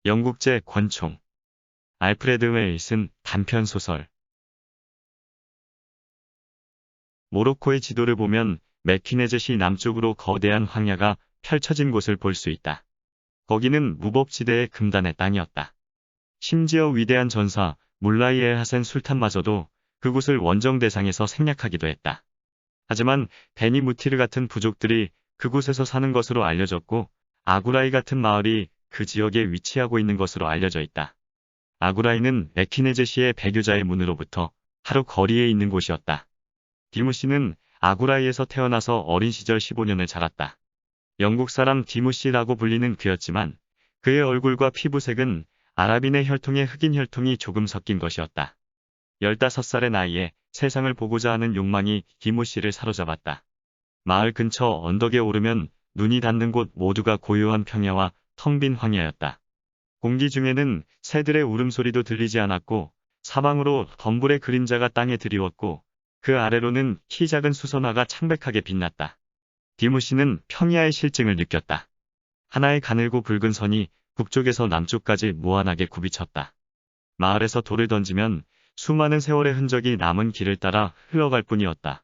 영국제 권총. 알프레드 웰슨 단편소설. 모로코의 지도를 보면 메키네젯이 남쪽으로 거대한 황야가 펼쳐진 곳을 볼 수 있다. 거기는 무법지대의 금단의 땅이었다. 심지어 위대한 전사 물라이 엘 하센 술탄마저도 그곳을 원정 대상에서 생략하기도 했다. 하지만 베니 무티르 같은 부족들이 그곳에서 사는 것으로 알려졌고 아구라이 같은 마을이 그 지역에 위치하고 있는 것으로 알려져 있다. 아구라이는 메키네젯시의 배교자의 문으로부터 하루 거리에 있는 곳이었다. 디무시는 아구라이에서 태어나서 어린 시절 15년을 자랐다. 영국 사람 디무시라고 불리는 그였지만 그의 얼굴과 피부색은 아랍인의 혈통에 흑인 혈통이 조금 섞인 것이었다. 15살의 나이에 세상을 보고자 하는 욕망이 디무시를 사로잡았다. 마을 근처 언덕에 오르면 눈이 닿는 곳 모두가 고요한 평야와 텅 빈 황야였다. 공기 중에는 새들의 울음소리도 들리지 않았고 사방으로 덤불의 그림자가 땅에 드리웠고 그 아래로는 키 작은 수선화가 창백하게 빛났다. 디무시는 평야의 실증을 느꼈다. 하나의 가늘고 붉은 선이 북쪽에서 남쪽까지 무한하게 굽이쳤다. 마을에서 돌을 던지면 수많은 세월의 흔적이 남은 길을 따라 흘러갈 뿐이었다.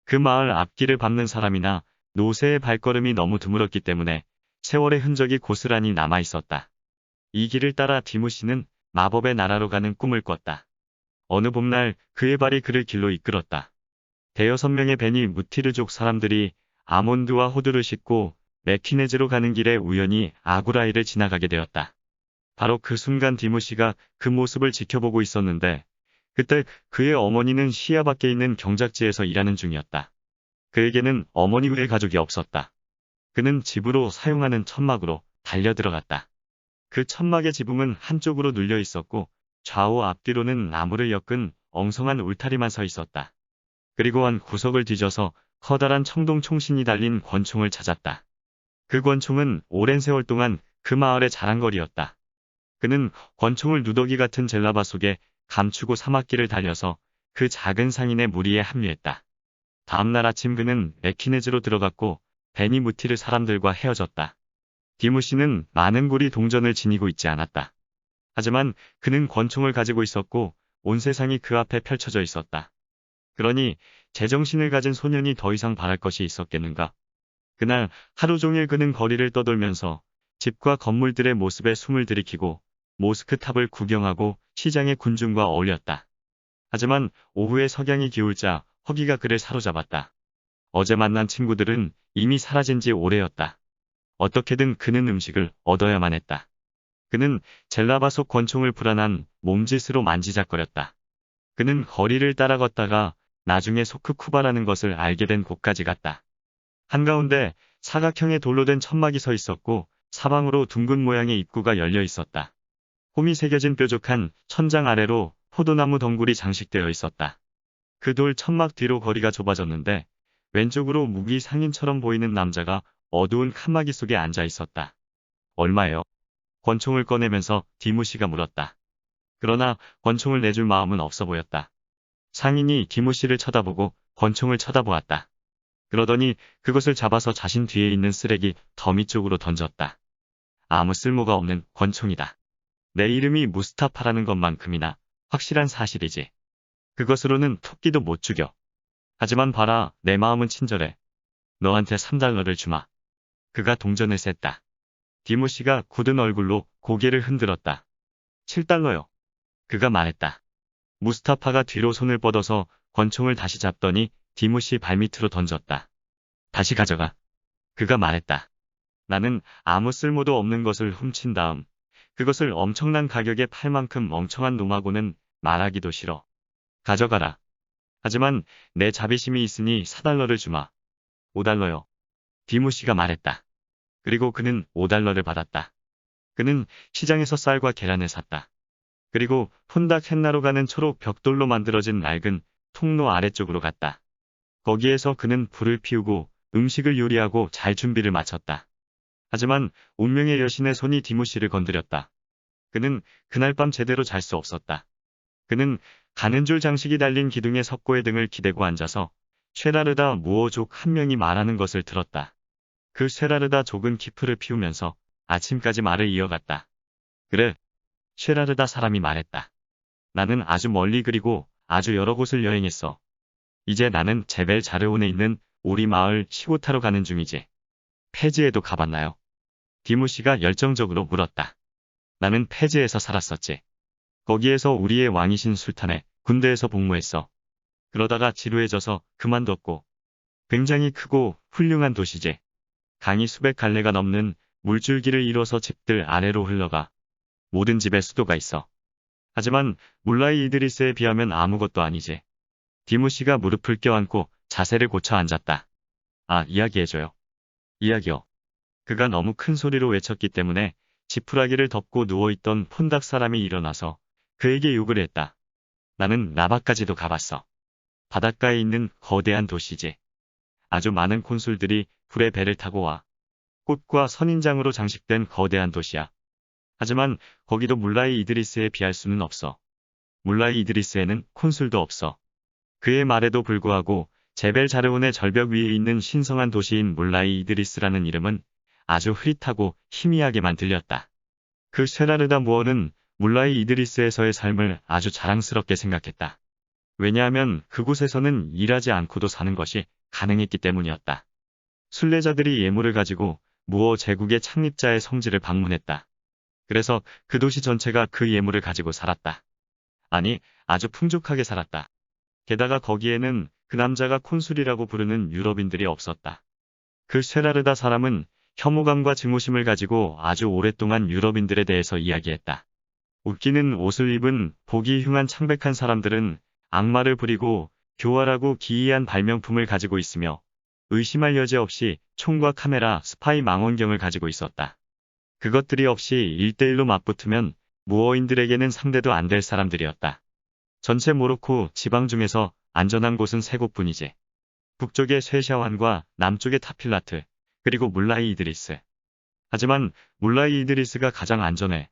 그 마을 앞길을 밟는 사람이나 노새의 발걸음이 너무 드물었기 때문에 세월의 흔적이 고스란히 남아 있었다. 이 길을 따라 디무시는 마법의 나라로 가는 꿈을 꿨다. 어느 봄날 그의 발이 그를 길로 이끌었다. 대여섯 명의 베니 무티르족 사람들이 아몬드와 호두를 싣고 메키네즈로 가는 길에 우연히 아구라이를 지나가게 되었다. 바로 그 순간 디무시가 그 모습을 지켜보고 있었는데 그때 그의 어머니는 시야 밖에 있는 경작지에서 일하는 중이었다. 그에게는 어머니 외에 가족이 없었다. 그는 집으로 사용하는 천막으로 달려들어갔다. 그 천막의 지붕은 한쪽으로 눌려 있었고 좌우 앞뒤로는 나무를 엮은 엉성한 울타리만 서 있었다. 그리고 한 구석을 뒤져서 커다란 청동 총신이 달린 권총을 찾았다. 그 권총은 오랜 세월 동안 그 마을의 자랑거리였다. 그는 권총을 누더기 같은 젤라바 속에 감추고 사막길을 달려서 그 작은 상인의 무리에 합류했다. 다음날 아침 그는 메키네즈로 들어갔고 베니 무티르 사람들과 헤어졌다. 디무시는 많은 고리 동전을 지니고 있지 않았다. 하지만 그는 권총을 가지고 있었고 온 세상이 그 앞에 펼쳐져 있었다. 그러니 제정신을 가진 소년이 더 이상 바랄 것이 있었겠는가? 그날 하루 종일 그는 거리를 떠돌면서 집과 건물들의 모습에 숨을 들이키고 모스크탑을 구경하고 시장의 군중과 어울렸다. 하지만 오후에 석양이 기울자 허기가 그를 사로잡았다. 어제 만난 친구들은 이미 사라진 지 오래였다. 어떻게든 그는 음식을 얻어야만 했다. 그는 젤라바 속 권총을 불안한 몸짓으로 만지작거렸다. 그는 거리를 따라 걷다가 나중에 소크쿠바라는 것을 알게 된 곳까지 갔다. 한가운데 사각형의 돌로 된 천막이 서 있었고 사방으로 둥근 모양의 입구가 열려 있었다. 홈이 새겨진 뾰족한 천장 아래로 포도나무 덩굴이 장식되어 있었다. 그 돌 천막 뒤로 거리가 좁아졌는데 왼쪽으로 무기 상인처럼 보이는 남자가 어두운 칸막이 속에 앉아 있었다. 얼마예요? 권총을 꺼내면서 디무시가 물었다. 그러나 권총을 내줄 마음은 없어 보였다. 상인이 디무시를 쳐다보고 권총을 쳐다보았다. 그러더니 그것을 잡아서 자신 뒤에 있는 쓰레기 더미 쪽으로 던졌다. 아무 쓸모가 없는 권총이다. 내 이름이 무스타파라는 것만큼이나 확실한 사실이지. 그것으로는 토끼도 못 죽여. 하지만 봐라, 내 마음은 친절해. 너한테 3달러를 주마. 그가 동전을 셌다. 디무시가 굳은 얼굴로 고개를 흔들었다. 7달러요. 그가 말했다. 무스타파가 뒤로 손을 뻗어서 권총을 다시 잡더니 디무시 발밑으로 던졌다. 다시 가져가. 그가 말했다. 나는 아무 쓸모도 없는 것을 훔친 다음 그것을 엄청난 가격에 팔 만큼 멍청한 놈하고는 말하기도 싫어. 가져가라. 하지만 내 자비심이 있으니 4달러를 주마. 5달러요. 디무시가 말했다. 그리고 그는 5달러를 받았다. 그는 시장에서 쌀과 계란을 샀다. 그리고 폰닥 헨나로 가는 초록 벽돌로 만들어진 낡은 통로 아래쪽으로 갔다. 거기에서 그는 불을 피우고 음식을 요리하고 잘 준비를 마쳤다. 하지만 운명의 여신의 손이 디무시를 건드렸다. 그는 그날 밤 제대로 잘 수 없었다. 그는 가는 줄 장식이 달린 기둥의 석고의 등을 기대고 앉아서 쉐라르다 무어족 한 명이 말하는 것을 들었다. 그 쉐라르다 족은 키프를 피우면서 아침까지 말을 이어갔다. 그래, 쉐라르다 사람이 말했다. 나는 아주 멀리 그리고 아주 여러 곳을 여행했어. 이제 나는 제벨 자르온에 있는 우리 마을 시고타로 가는 중이지. 페즈에도 가봤나요? 디무시가 열정적으로 물었다. 나는 페즈에서 살았었지. 거기에서 우리의 왕이신 술탄의 군대에서 복무했어. 그러다가 지루해져서 그만뒀고. 굉장히 크고 훌륭한 도시지. 강이 수백 갈래가 넘는 물줄기를 이뤄서 집들 아래로 흘러가. 모든 집에 수도가 있어. 하지만 물라이 이드리스에 비하면 아무것도 아니지. 디무시가 무릎을 껴안고 자세를 고쳐 앉았다. 아, 이야기해줘요. 이야기요. 그가 너무 큰 소리로 외쳤기 때문에 지푸라기를 덮고 누워있던 폰닥 사람이 일어나서 그에게 욕을 했다. 나는 라바까지도 가봤어. 바닷가에 있는 거대한 도시지. 아주 많은 콘술들이 불의 배를 타고 와. 꽃과 선인장으로 장식된 거대한 도시야. 하지만 거기도 물라이 이드리스에 비할 수는 없어. 물라이 이드리스에는 콘술도 없어. 그의 말에도 불구하고 제벨 자르온의 절벽 위에 있는 신성한 도시인 물라이 이드리스라는 이름은 아주 흐릿하고 희미하게만 들렸다. 그 쉐라르다 무어는 물라이 이드리스에서의 삶을 아주 자랑스럽게 생각했다. 왜냐하면 그곳에서는 일하지 않고도 사는 것이 가능했기 때문이었다. 순례자들이 예물을 가지고 무어 제국의 창립자의 성지를 방문했다. 그래서 그 도시 전체가 그 예물을 가지고 살았다. 아니, 아주 풍족하게 살았다. 게다가 거기에는 그 남자가 콘술이라고 부르는 유럽인들이 없었다. 그 쉐라르다 사람은 혐오감과 증오심을 가지고 아주 오랫동안 유럽인들에 대해서 이야기했다. 웃기는 옷을 입은 보기 흉한 창백한 사람들은 악마를 부리고 교활하고 기이한 발명품을 가지고 있으며 의심할 여지 없이 총과 카메라, 스파이 망원경을 가지고 있었다. 그것들이 없이 1대1로 맞붙으면 무어인들에게는 상대도 안 될 사람들이었다. 전체 모로코 지방 중에서 안전한 곳은 3곳뿐이지. 북쪽의 쉐샤완과 남쪽의 타필라트, 그리고 물라이 이드리스. 하지만 물라이 이드리스가 가장 안전해.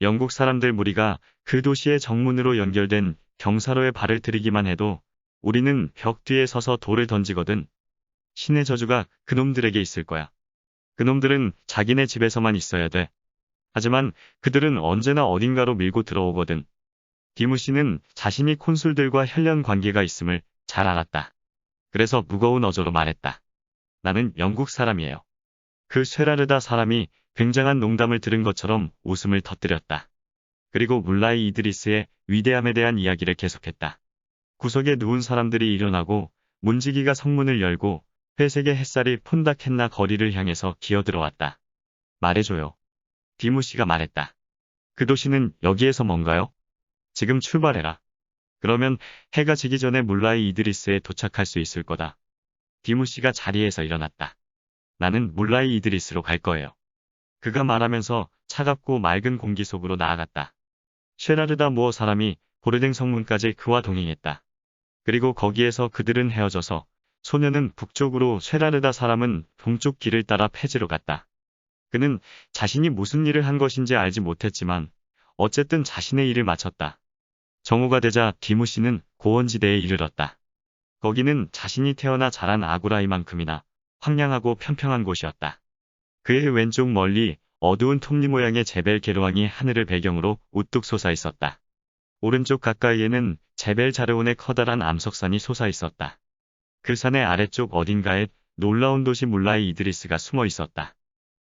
영국 사람들 무리가 그 도시의 정문으로 연결된 경사로에 발을 들이기만 해도 우리는 벽 뒤에 서서 돌을 던지거든. 신의 저주가 그놈들에게 있을 거야. 그놈들은 자기네 집에서만 있어야 돼. 하지만 그들은 언제나 어딘가로 밀고 들어오거든. 디무시는 자신이 콘술들과 혈연 관계가 있음을 잘 알았다. 그래서 무거운 어조로 말했다. 나는 영국 사람이에요. 그 쉐라르다 사람이 굉장한 농담을 들은 것처럼 웃음을 터뜨렸다. 그리고 물라이 이드리스의 위대함에 대한 이야기를 계속했다. 구석에 누운 사람들이 일어나고 문지기가 성문을 열고 회색의 햇살이 폰다켄나 거리를 향해서 기어들어왔다. 말해줘요. 디무시가 말했다. 그 도시는 여기에서 먼가요? 지금 출발해라. 그러면 해가 지기 전에 물라이 이드리스에 도착할 수 있을 거다. 디무시가 자리에서 일어났다. 나는 물라이 이드리스로 갈 거예요. 그가 말하면서 차갑고 맑은 공기 속으로 나아갔다. 쉐라르다 무어 사람이 보르댕 성문까지 그와 동행했다. 그리고 거기에서 그들은 헤어져서 소녀는 북쪽으로, 쉐라르다 사람은 동쪽 길을 따라 페즈로 갔다. 그는 자신이 무슨 일을 한 것인지 알지 못했지만 어쨌든 자신의 일을 마쳤다. 정오가 되자 디무시는 고원지대에 이르렀다. 거기는 자신이 태어나 자란 아구라이만큼이나 황량하고 평평한 곳이었다. 그의 왼쪽 멀리 어두운 톱니 모양의 제벨 게르왕이 하늘을 배경으로 우뚝 솟아 있었다. 오른쪽 가까이에는 제벨 자르온의 커다란 암석산이 솟아 있었다. 그 산의 아래쪽 어딘가에 놀라운 도시 물라이 이드리스가 숨어 있었다.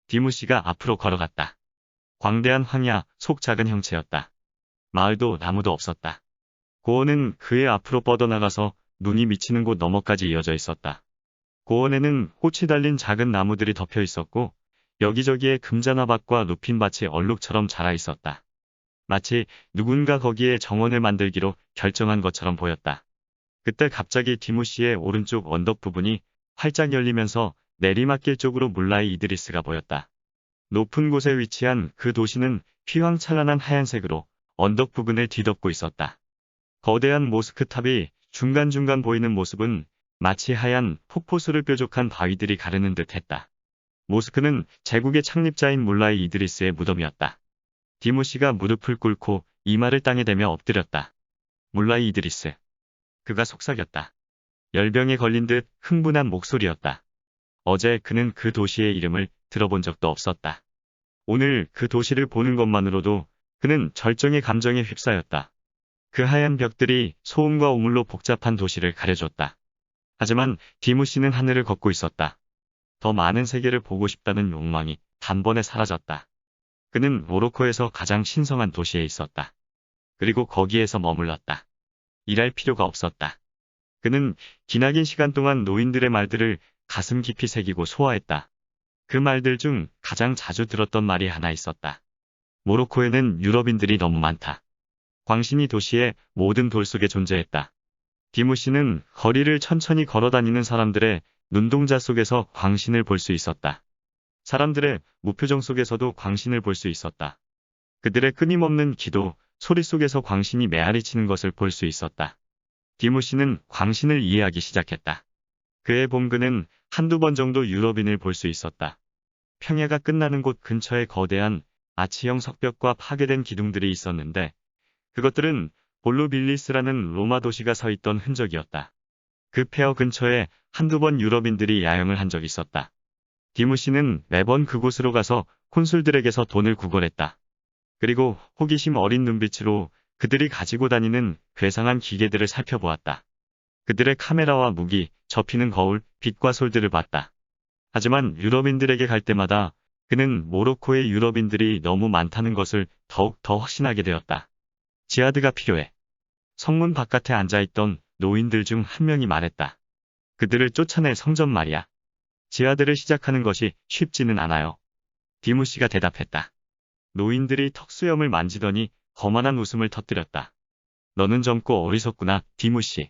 디무시가 앞으로 걸어갔다. 광대한 황야, 속 작은 형체였다. 마을도 나무도 없었다. 고원은 그의 앞으로 뻗어나가서 눈이 미치는 곳 너머까지 이어져 있었다. 고원에는 꽃이 달린 작은 나무들이 덮여 있었고 여기저기에 금자나밭과 루핀밭이 얼룩처럼 자라 있었다. 마치 누군가 거기에 정원을 만들기로 결정한 것처럼 보였다. 그때 갑자기 디무시의 오른쪽 언덕 부분이 활짝 열리면서 내리막길 쪽으로 물라이 이드리스가 보였다. 높은 곳에 위치한 그 도시는 휘황찬란한 하얀색으로 언덕 부근을 뒤덮고 있었다. 거대한 모스크 탑이 중간중간 보이는 모습은 마치 하얀 폭포수를 뾰족한 바위들이 가르는 듯 했다. 모스크는 제국의 창립자인 물라이 이드리스의 무덤이었다. 디무시가 무릎을 꿇고 이마를 땅에 대며 엎드렸다. 물라이 이드리스. 그가 속삭였다. 열병에 걸린 듯 흥분한 목소리였다. 어제 그는 그 도시의 이름을 들어본 적도 없었다. 오늘 그 도시를 보는 것만으로도 그는 절정의 감정에 휩싸였다. 그 하얀 벽들이 소음과 우물로 복잡한 도시를 가려줬다. 하지만 디무시는 하늘을 걷고 있었다. 더 많은 세계를 보고 싶다는 욕망이 단번에 사라졌다. 그는 모로코에서 가장 신성한 도시에 있었다. 그리고 거기에서 머물렀다. 일할 필요가 없었다. 그는 기나긴 시간 동안 노인들의 말들을 가슴 깊이 새기고 소화했다. 그 말들 중 가장 자주 들었던 말이 하나 있었다. 모로코에는 유럽인들이 너무 많다. 광신이 도시의 모든 돌 속에 존재했다. 디무시는 거리를 천천히 걸어다니는 사람들의 눈동자 속에서 광신을 볼 수 있었다. 사람들의 무표정 속에서도 광신을 볼 수 있었다. 그들의 끊임없는 기도, 소리 속에서 광신이 메아리치는 것을 볼 수 있었다. 디무시는 광신을 이해하기 시작했다. 그의 봄그는 한두 번 정도 유럽인을 볼 수 있었다. 평야가 끝나는 곳 근처에 거대한 아치형 석벽과 파괴된 기둥들이 있었는데 그것들은 볼루빌리스라는 로마 도시가 서 있던 흔적이었다. 그 폐허 근처에 한두 번 유럽인들이 야영을 한 적이 있었다. 디무시는 매번 그곳으로 가서 콘술들에게서 돈을 구걸했다. 그리고 호기심 어린 눈빛으로 그들이 가지고 다니는 괴상한 기계들을 살펴보았다. 그들의 카메라와 무기, 접히는 거울, 빛과 솔들을 봤다. 하지만 유럽인들에게 갈 때마다 그는 모로코의 유럽인들이 너무 많다는 것을 더욱 더 확신하게 되었다. 지하드가 필요해. 성문 바깥에 앉아있던 노인들 중 한 명이 말했다. 그들을 쫓아낼 성전 말이야. 지하드를 시작하는 것이 쉽지는 않아요. 디무시가 대답했다. 노인들이 턱수염을 만지더니 거만한 웃음을 터뜨렸다. 너는 젊고 어리석구나, 디무시.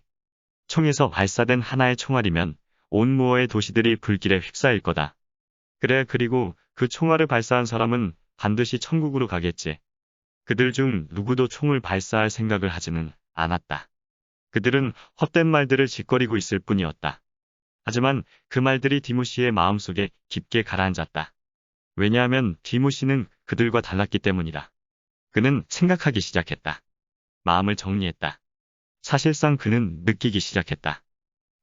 총에서 발사된 하나의 총알이면 온 무어의 도시들이 불길에 휩싸일 거다. 그래, 그리고 그 총알을 발사한 사람은 반드시 천국으로 가겠지. 그들 중 누구도 총을 발사할 생각을 하지는 않았다. 그들은 헛된 말들을 짓거리고 있을 뿐이었다. 하지만 그 말들이 디무시의 마음속에 깊게 가라앉았다. 왜냐하면 디무시는 그들과 달랐기 때문이다. 그는 생각하기 시작했다. 마음을 정리했다. 사실상 그는 느끼기 시작했다.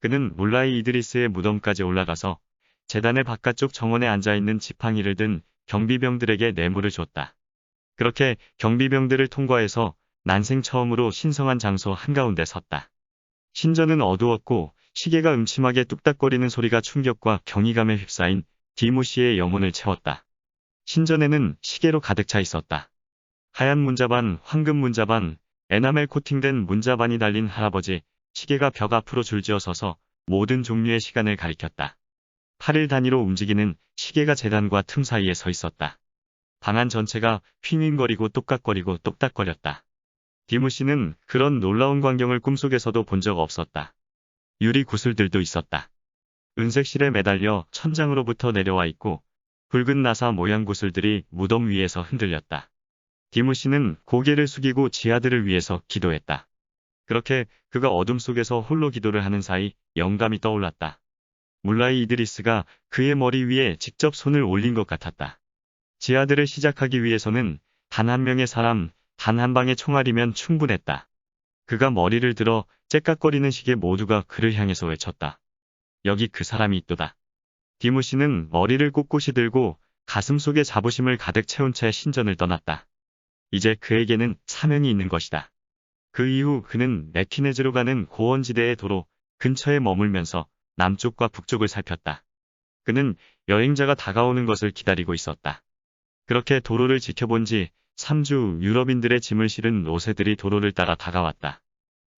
그는 물라이 이드리스의 무덤까지 올라가서 재단의 바깥쪽 정원에 앉아있는 지팡이를 든 경비병들에게 뇌물을 줬다. 그렇게 경비병들을 통과해서 난생 처음으로 신성한 장소 한가운데 섰다. 신전은 어두웠고 시계가 음침하게 뚝딱거리는 소리가 충격과 경이감에 휩싸인 디무시의 영혼을 채웠다. 신전에는 시계로 가득 차 있었다. 하얀 문자반, 황금 문자반, 에나멜 코팅된 문자반이 달린 할아버지, 시계가 벽 앞으로 줄지어 서서 모든 종류의 시간을 가리켰다. 8일 단위로 움직이는 시계가 재단과 틈 사이에 서 있었다. 방 안 전체가 휘윙거리고 똑깍거리고 똑딱거렸다. 디무시는 그런 놀라운 광경을 꿈속에서도 본 적 없었다. 유리 구슬들도 있었다. 은색 실에 매달려 천장으로부터 내려와 있고 붉은 나사 모양 구슬들이 무덤 위에서 흔들렸다. 디무시는 고개를 숙이고 지하들을 위해서 기도했다. 그렇게 그가 어둠 속에서 홀로 기도를 하는 사이 영감이 떠올랐다. 물라이 이드리스가 그의 머리 위에 직접 손을 올린 것 같았다. 지하들을 시작하기 위해서는 단 한 명의 사람, 단 한 방의 총알이면 충분했다. 그가 머리를 들어 째깍거리는 시계 모두가 그를 향해서 외쳤다. 여기 그 사람이 있도다. 디무시는 머리를 꼿꼿이 들고 가슴 속에 자부심을 가득 채운 채 신전을 떠났다. 이제 그에게는 사명이 있는 것이다. 그 이후 그는 메키네즈로 가는 고원지대의 도로 근처에 머물면서 남쪽과 북쪽을 살폈다. 그는 여행자가 다가오는 것을 기다리고 있었다. 그렇게 도로를 지켜본 지 3주 유럽인들의 짐을 실은 노새들이 도로를 따라 다가왔다.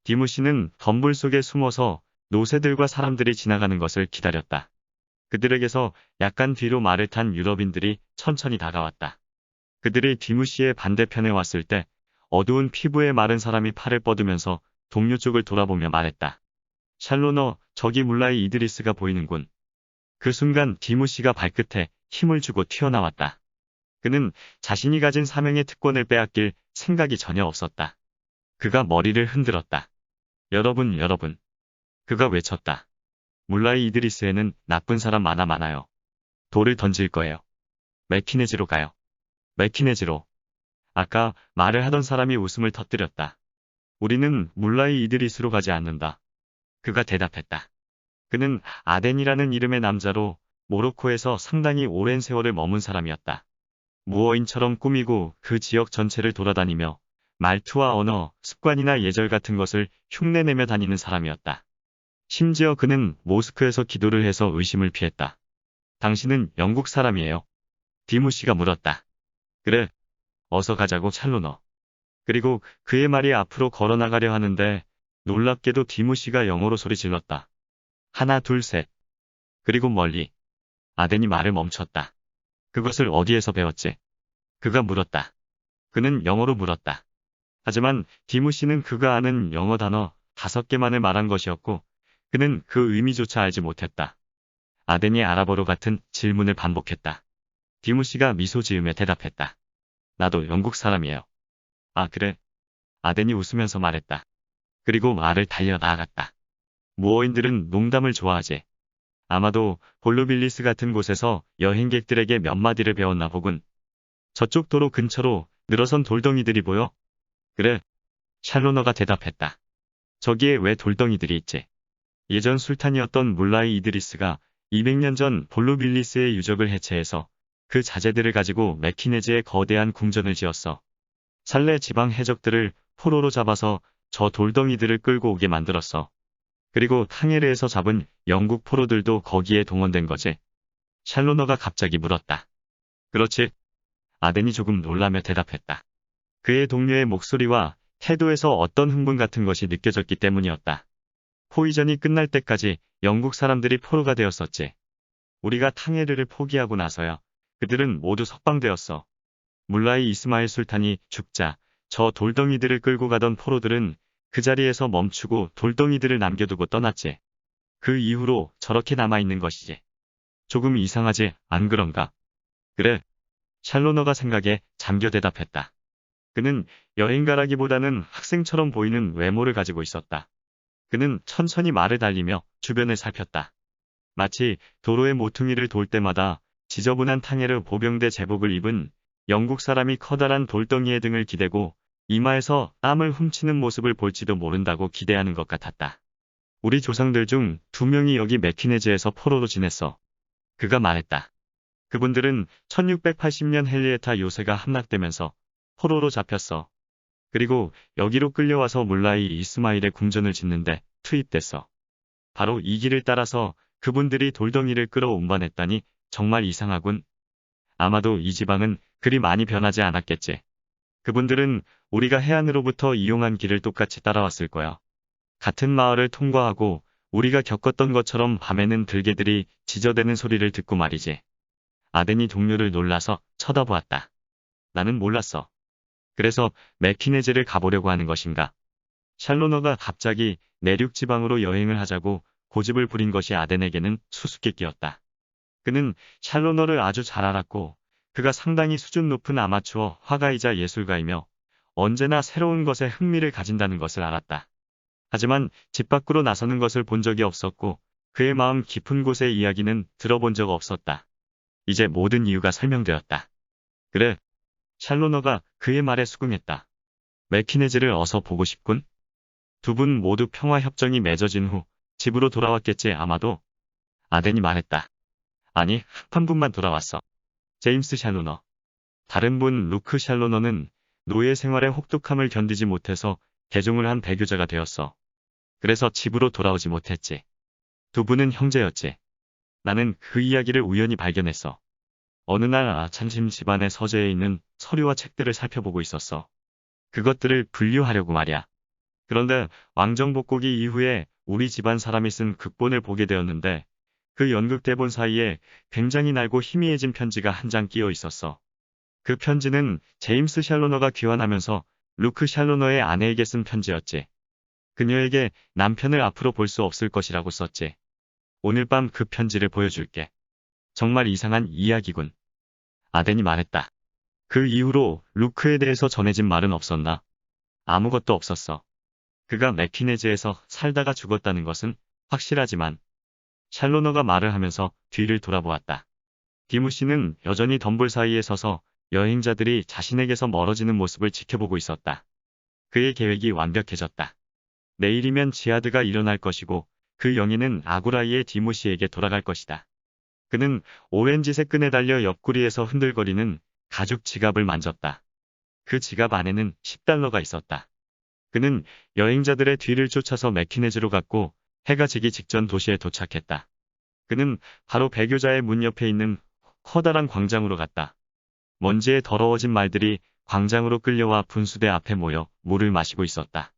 디무시는 덤불 속에 숨어서 노새들과 사람들이 지나가는 것을 기다렸다. 그들에게서 약간 뒤로 말을 탄 유럽인들이 천천히 다가왔다. 그들이 디무시의 반대편에 왔을 때 어두운 피부의 마른 사람이 팔을 뻗으면서 동료 쪽을 돌아보며 말했다. 샬로너, 저기 물라이 이드리스가 보이는군. 그 순간 디무시가 발끝에 힘을 주고 튀어나왔다. 그는 자신이 가진 사명의 특권을 빼앗길 생각이 전혀 없었다. 그가 머리를 흔들었다. 여러분, 여러분. 그가 외쳤다. 물라이 이드리스에는 나쁜 사람 많아요. 돌을 던질 거예요. 메키네즈로 가요. 메키네즈로. 아까 말을 하던 사람이 웃음을 터뜨렸다. 우리는 물라이 이드리스로 가지 않는다. 그가 대답했다. 그는 아덴이라는 이름의 남자로 모로코에서 상당히 오랜 세월을 머문 사람이었다. 무어인처럼 꾸미고 그 지역 전체를 돌아다니며 말투와 언어, 습관이나 예절 같은 것을 흉내내며 다니는 사람이었다. 심지어 그는 모스크에서 기도를 해서 의심을 피했다. 당신은 영국 사람이에요? 디무시가 물었다. 그래, 어서 가자고 찰로너. 그리고 그의 말이 앞으로 걸어나가려 하는데 놀랍게도 디무시가 영어로 소리 질렀다. 하나 둘 셋. 그리고 멀리. 아덴이 말을 멈췄다. 그것을 어디에서 배웠지? 그가 물었다. 그는 영어로 물었다. 하지만 디무시는 그가 아는 영어 단어 5개만을 말한 것이었고 그는 그 의미조차 알지 못했다. 아덴이 아랍어로 같은 질문을 반복했다. 디무시가 미소 지으며 대답했다. 나도 영국 사람이에요. 아 그래? 아덴이 웃으면서 말했다. 그리고 말을 달려 나아갔다. 무어인들은 농담을 좋아하지. 아마도 볼루빌리스 같은 곳에서 여행객들에게 몇 마디를 배웠나 혹은 저쪽 도로 근처로 늘어선 돌덩이들이 보여? 그래. 샬로너가 대답했다. 저기에 왜 돌덩이들이 있지? 예전 술탄이었던 물라이 이드리스가 200년 전 볼루빌리스의 유적을 해체해서 그 자재들을 가지고 메키네즈에 거대한 궁전을 지었어. 살레 지방 해적들을 포로로 잡아서 저 돌덩이들을 끌고 오게 만들었어. 그리고 탕헤르에서 잡은 영국 포로들도 거기에 동원된 거지. 샬로너가 갑자기 물었다. 그렇지. 아덴이 조금 놀라며 대답했다. 그의 동료의 목소리와 태도에서 어떤 흥분 같은 것이 느껴졌기 때문이었다. 포위전이 끝날 때까지 영국 사람들이 포로가 되었었지. 우리가 탕헤르를 포기하고 나서야 그들은 모두 석방되었어. 물라이 이스마일 술탄이 죽자 저 돌덩이들을 끌고 가던 포로들은 그 자리에서 멈추고 돌덩이들을 남겨두고 떠났지. 그 이후로 저렇게 남아있는 것이지. 조금 이상하지, 안 그런가? 그래. 샬로너가 생각에 잠겨 대답했다. 그는 여행가라기보다는 학생처럼 보이는 외모를 가지고 있었다. 그는 천천히 말을 달리며 주변을 살폈다. 마치 도로의 모퉁이를 돌 때마다 지저분한 탕헤르 보병대 제복을 입은 영국 사람이 커다란 돌덩이의 등을 기대고 이마에서 땀을 훔치는 모습을 볼지도 모른다고 기대하는 것 같았다. 우리 조상들 중 2명이 여기 메키네즈에서 포로로 지냈어. 그가 말했다. 그분들은 1680년 헨리에타 요새가 함락되면서 포로로 잡혔어. 그리고 여기로 끌려와서 물라이 이스마일의 궁전을 짓는데 투입됐어. 바로 이 길을 따라서 그분들이 돌덩이를 끌어 운반했다니 정말 이상하군. 아마도 이 지방은 그리 많이 변하지 않았겠지. 그분들은 우리가 해안으로부터 이용한 길을 똑같이 따라왔을 거야. 같은 마을을 통과하고 우리가 겪었던 것처럼 밤에는 들개들이 지저대는 소리를 듣고 말이지. 아덴이 동료를 놀라서 쳐다보았다. 나는 몰랐어. 그래서 메키네즈를 가보려고 하는 것인가? 샬로너가 갑자기 내륙 지방으로 여행을 하자고 고집을 부린 것이 아덴에게는 수수께끼였다. 그는 샬로너를 아주 잘 알았고 그가 상당히 수준 높은 아마추어 화가이자 예술가이며 언제나 새로운 것에 흥미를 가진다는 것을 알았다. 하지만 집 밖으로 나서는 것을 본 적이 없었고 그의 마음 깊은 곳의 이야기는 들어본 적 없었다. 이제 모든 이유가 설명되었다. 그래. 샬로너가 그의 말에 수긍했다. 메키네즈를 어서 보고 싶군. 두 분 모두 평화협정이 맺어진 후 집으로 돌아왔겠지 아마도. 아덴이 말했다. 아니, 한 분만 돌아왔어. 제임스 샬로너. 다른 분 루크 샬로너는 노예 생활의 혹독함을 견디지 못해서 개종을 한 배교자가 되었어. 그래서 집으로 돌아오지 못했지. 두 분은 형제였지. 나는 그 이야기를 우연히 발견했어. 어느 날 아침심 집안의 서재에 있는 서류와 책들을 살펴보고 있었어. 그것들을 분류하려고 말이야. 그런데 왕정복고기 이후에 우리 집안 사람이 쓴 극본을 보게 되었는데 그 연극 대본 사이에 굉장히 날고 희미해진 편지가 한 장 끼어 있었어. 그 편지는 제임스 샬로너가 귀환하면서 루크 샬로너의 아내에게 쓴 편지였지. 그녀에게 남편을 앞으로 볼 수 없을 것이라고 썼지. 오늘 밤 그 편지를 보여줄게. 정말 이상한 이야기군. 아덴이 말했다. 그 이후로 루크에 대해서 전해진 말은 없었나? 아무것도 없었어. 그가 메키네즈에서 살다가 죽었다는 것은 확실하지만 샬로너가 말을 하면서 뒤를 돌아보았다. 디무시는 여전히 덤불 사이에 서서 여행자들이 자신에게서 멀어지는 모습을 지켜보고 있었다. 그의 계획이 완벽해졌다. 내일이면 지하드가 일어날 것이고 그 영예는 아구라이의 디무시에게 돌아갈 것이다. 그는 오렌지색 끈에 달려 옆구리에서 흔들거리는 가죽 지갑을 만졌다. 그 지갑 안에는 10달러가 있었다. 그는 여행자들의 뒤를 쫓아서 맥키네즈로 갔고 해가 지기 직전 도시에 도착했다. 그는 바로 배교자의 문 옆에 있는 커다란 광장으로 갔다. 먼지에 더러워진 말들이 광장으로 끌려와 분수대 앞에 모여 물을 마시고 있었다.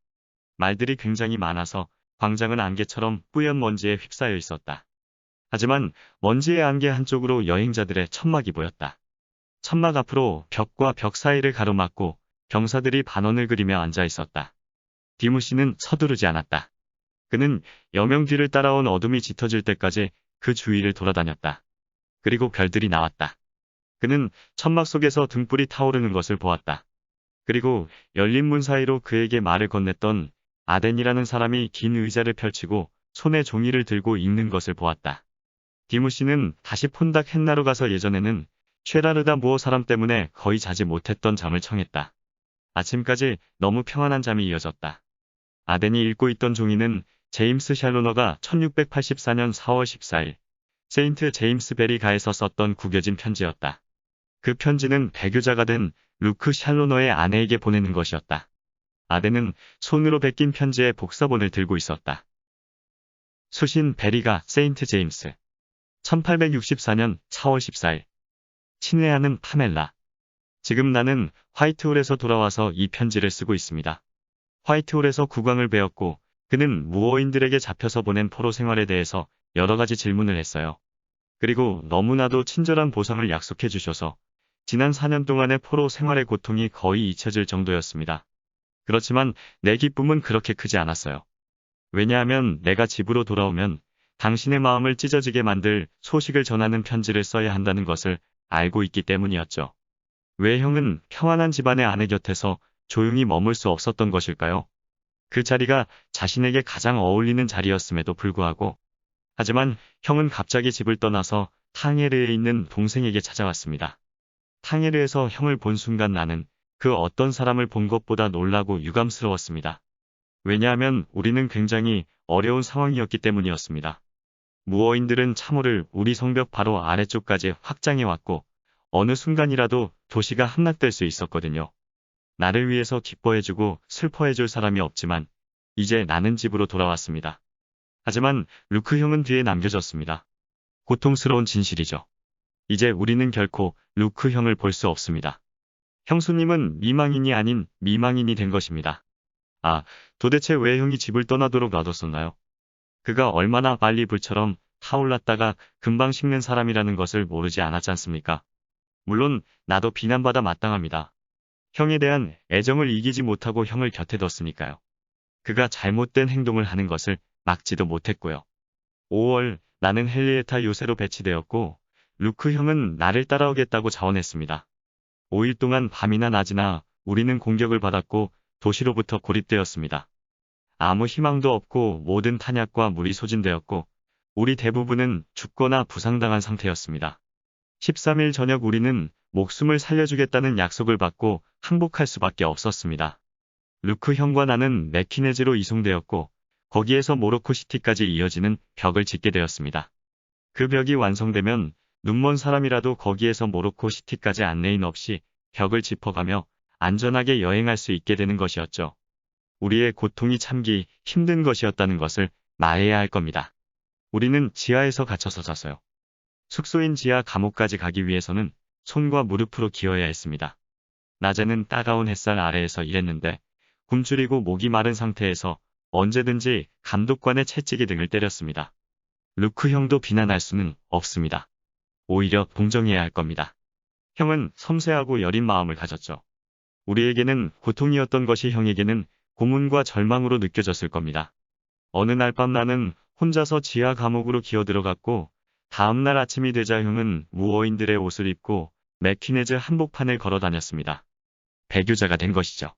말들이 굉장히 많아서 광장은 안개처럼 뿌연 먼지에 휩싸여 있었다. 하지만 먼지의 안개 한쪽으로 여행자들의 천막이 보였다. 천막 앞으로 벽과 벽 사이를 가로막고 병사들이 반원을 그리며 앉아 있었다. 디무시는 서두르지 않았다. 그는 여명 뒤를 따라온 어둠이 짙어질 때까지 그 주위를 돌아다녔다. 그리고 별들이 나왔다. 그는 천막 속에서 등불이 타오르는 것을 보았다. 그리고 열린 문 사이로 그에게 말을 건넸던 아덴이라는 사람이 긴 의자를 펼치고 손에 종이를 들고 읽는 것을 보았다. 디무시는 다시 폰닥 헨나로 가서 예전에는 쉐라르다 무어 사람 때문에 거의 자지 못했던 잠을 청했다. 아침까지 너무 평안한 잠이 이어졌다. 아덴이 읽고 있던 종이는 제임스 샬로너가 1684년 4월 14일 세인트 제임스 베리가에서 썼던 구겨진 편지였다. 그 편지는 배교자가 된 루크 샬로너의 아내에게 보내는 것이었다. 아덴은 손으로 베낀 편지의 복사본을 들고 있었다. 수신 베리가 세인트 제임스 1864년 4월 14일 친애하는 파멜라. 지금 나는 화이트홀에서 돌아와서 이 편지를 쓰고 있습니다. 화이트홀에서 국왕을 배웠고 그는 무어인들에게 잡혀서 보낸 포로 생활에 대해서 여러 가지 질문을 했어요. 그리고 너무나도 친절한 보상을 약속해 주셔서 지난 4년 동안의 포로 생활의 고통이 거의 잊혀질 정도였습니다. 그렇지만 내 기쁨은 그렇게 크지 않았어요. 왜냐하면 내가 집으로 돌아오면 당신의 마음을 찢어지게 만들 소식을 전하는 편지를 써야 한다는 것을 알고 있기 때문이었죠. 왜 형은 평안한 집안의 아내 곁에서 조용히 머물 수 없었던 것일까요? 그 자리가 자신에게 가장 어울리는 자리였음에도 불구하고. 하지만 형은 갑자기 집을 떠나서 탕헤르에 있는 동생에게 찾아왔습니다. 탕헤르에서 형을 본 순간 나는 그 어떤 사람을 본 것보다 놀라고 유감스러웠습니다. 왜냐하면 우리는 굉장히 어려운 상황이었기 때문이었습니다. 무어인들은 참호를 우리 성벽 바로 아래쪽까지 확장해왔고 어느 순간이라도 도시가 함락될 수 있었거든요. 나를 위해서 기뻐해주고 슬퍼해줄 사람이 없지만 이제 나는 집으로 돌아왔습니다. 하지만 루크 형은 뒤에 남겨졌습니다. 고통스러운 진실이죠. 이제 우리는 결코 루크 형을 볼 수 없습니다. 형수님은 미망인이 아닌 미망인이 된 것입니다. 아, 도대체 왜 형이 집을 떠나도록 놔뒀었나요? 그가 얼마나 빨리 불처럼 타올랐다가 금방 식는 사람이라는 것을 모르지 않았지 않습니까? 물론 나도 비난받아 마땅합니다. 형에 대한 애정을 이기지 못하고 형을 곁에 뒀으니까요. 그가 잘못된 행동을 하는 것을 막지도 못했고요. 5월 나는 헨리에타 요새로 배치되었고 루크 형은 나를 따라오겠다고 자원했습니다. 5일 동안 밤이나 낮이나 우리는 공격을 받았고 도시로부터 고립되었습니다. 아무 희망도 없고 모든 탄약과 물이 소진되었고 우리 대부분은 죽거나 부상당한 상태였습니다. 13일 저녁 우리는 목숨을 살려주겠다는 약속을 받고 항복할 수밖에 없었습니다. 루크 형과 나는 맥키네즈로 이송되었고 거기에서 모로코시티까지 이어지는 벽을 짓게 되었습니다. 그 벽이 완성되면 눈먼 사람이라도 거기에서 모로코시티까지 안내인 없이 벽을 짚어가며 안전하게 여행할 수 있게 되는 것이었죠. 우리의 고통이 참기 힘든 것이었다는 것을 말해야 할 겁니다. 우리는 지하에서 갇혀서 잤어요. 숙소인 지하 감옥까지 가기 위해서는 손과 무릎으로 기어야 했습니다. 낮에는 따가운 햇살 아래에서 일했는데 굶주리고 목이 마른 상태에서 언제든지 감독관의 채찍이 등을 때렸습니다. 루크 형도 비난할 수는 없습니다. 오히려 동정해야 할 겁니다. 형은 섬세하고 여린 마음을 가졌죠. 우리에게는 고통이었던 것이 형에게는 고문과 절망으로 느껴졌을 겁니다. 어느 날 밤 나는 혼자서 지하 감옥으로 기어 들어갔고 다음날 아침이 되자 형은 무어인들의 옷을 입고 맥키네즈 한복판을 걸어 다녔습니다. 배교자가 된 것이죠.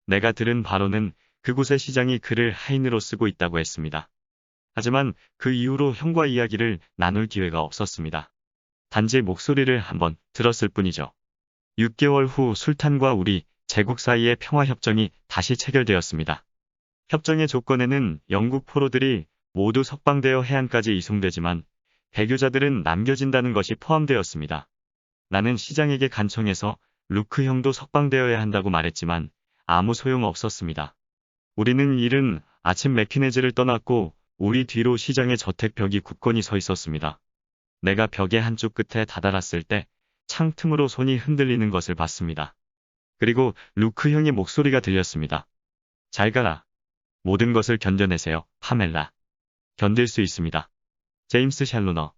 내가 들은 바로는 그곳의 시장이 그를 하인으로 쓰고 있다고 했습니다. 하지만 그 이후로 형과 이야기를 나눌 기회가 없었습니다. 단지 목소리를 한번 들었을 뿐이죠. 6개월 후 술탄과 우리 제국 사이의 평화협정이 다시 체결되었습니다. 협정의 조건에는 영국 포로들이 모두 석방되어 해안까지 이송되지만 배교자들은 남겨진다는 것이 포함되었습니다. 나는 시장에게 간청해서 루크 형도 석방되어야 한다고 말했지만 아무 소용 없었습니다. 우리는 이른 아침 맥키네즈를 떠났고 우리 뒤로 시장의 저택벽이 굳건히 서 있었습니다. 내가 벽의 한쪽 끝에 다다랐을 때 창틈으로 손이 흔들리는 것을 봤습니다. 그리고 루크 형의 목소리가 들렸습니다. 잘 가라. 모든 것을 견뎌내세요, 파멜라. 견딜 수 있습니다. 제임스 샬로너.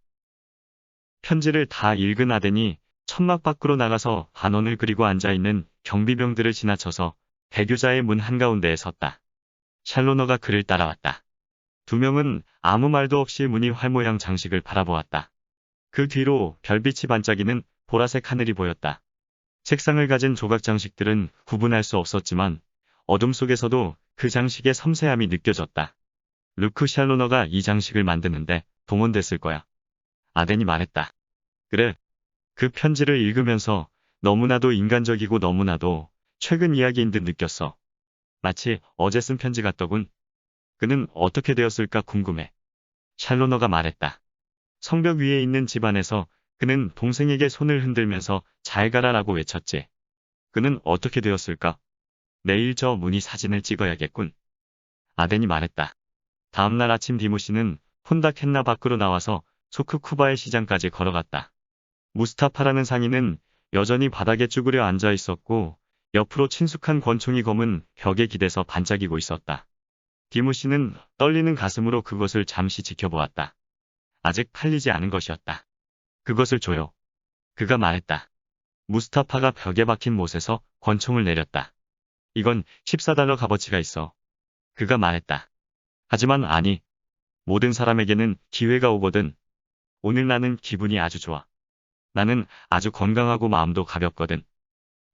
편지를 다 읽은 아덴이 천막 밖으로 나가서 반원을 그리고 앉아있는 경비병들을 지나쳐서 배교자의 문 한가운데에 섰다. 샬로너가 그를 따라왔다. 두 명은 아무 말도 없이 무늬 활 모양 장식을 바라보았다. 그 뒤로 별빛이 반짝이는 보라색 하늘이 보였다. 색상을 가진 조각 장식들은 구분할 수 없었지만 어둠 속에서도 그 장식의 섬세함이 느껴졌다. 루크 샬로너가 이 장식을 만드는데 동원됐을 거야. 아덴이 말했다. 그래. 그 편지를 읽으면서 너무나도 인간적이고 너무나도 최근 이야기인 듯 느꼈어. 마치 어제 쓴 편지 같더군. 그는 어떻게 되었을까 궁금해. 샬로너가 말했다. 성벽 위에 있는 집 안에서 그는 동생에게 손을 흔들면서 잘 가라라고 외쳤지. 그는 어떻게 되었을까? 내일 저 무늬 사진을 찍어야겠군. 아덴이 말했다. 다음날 아침 디모시는 혼다 캔나 밖으로 나와서 소크쿠바의 시장까지 걸어갔다. 무스타파라는 상인은 여전히 바닥에 쭈그려 앉아 있었고 옆으로 친숙한 권총이 검은 벽에 기대서 반짝이고 있었다. 디모시는 떨리는 가슴으로 그것을 잠시 지켜보았다. 아직 팔리지 않은 것이었다. 그것을 줘요. 그가 말했다. 무스타파가 벽에 박힌 못에서 권총을 내렸다. 이건 14달러 값어치가 있어. 그가 말했다. 하지만 아니. 모든 사람에게는 기회가 오거든. 오늘 나는 기분이 아주 좋아. 나는 아주 건강하고 마음도 가볍거든.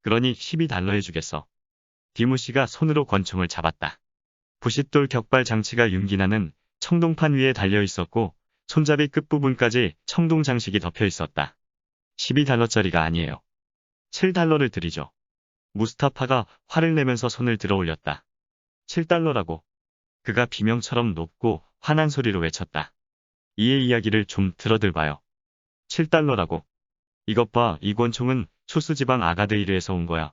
그러니 12달러 해주겠어. 디무시가 손으로 권총을 잡았다. 부싯돌 격발 장치가 윤기나는 청동판 위에 달려 있었고 손잡이 끝부분까지 청동 장식이 덮여 있었다. 12달러짜리가 아니에요. 7달러를 드리죠. 무스타파가 화를 내면서 손을 들어 올렸다. 7달러라고. 그가 비명처럼 높고 화난 소리로 외쳤다. 이의 이야기를 좀 들어들봐요. 7달러라고. 이것 봐, 이 권총은 소수지방 아가데이르에서 온 거야.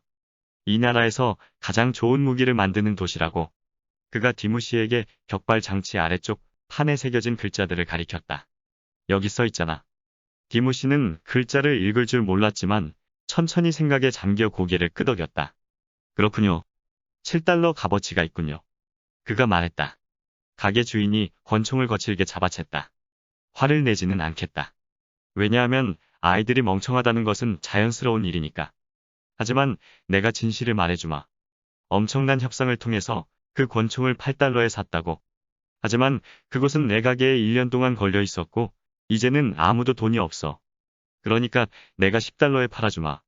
이 나라에서 가장 좋은 무기를 만드는 도시라고. 그가 디무시에게 격발 장치 아래쪽 판에 새겨진 글자들을 가리켰다. 여기 써 있잖아. 디무시는 글자를 읽을 줄 몰랐지만 천천히 생각에 잠겨 고개를 끄덕였다. 그렇군요. 7달러 값어치가 있군요. 그가 말했다. 가게 주인이 권총을 거칠게 잡아챘다. 화를 내지는 않겠다. 왜냐하면 아이들이 멍청하다는 것은 자연스러운 일이니까. 하지만 내가 진실을 말해주마. 엄청난 협상을 통해서 그 권총을 8달러에 샀다고. 하지만 그것은 내 가게에 1년 동안 걸려 있었고 이제는 아무도 돈이 없어. 그러니까 내가 10달러에 팔아주마.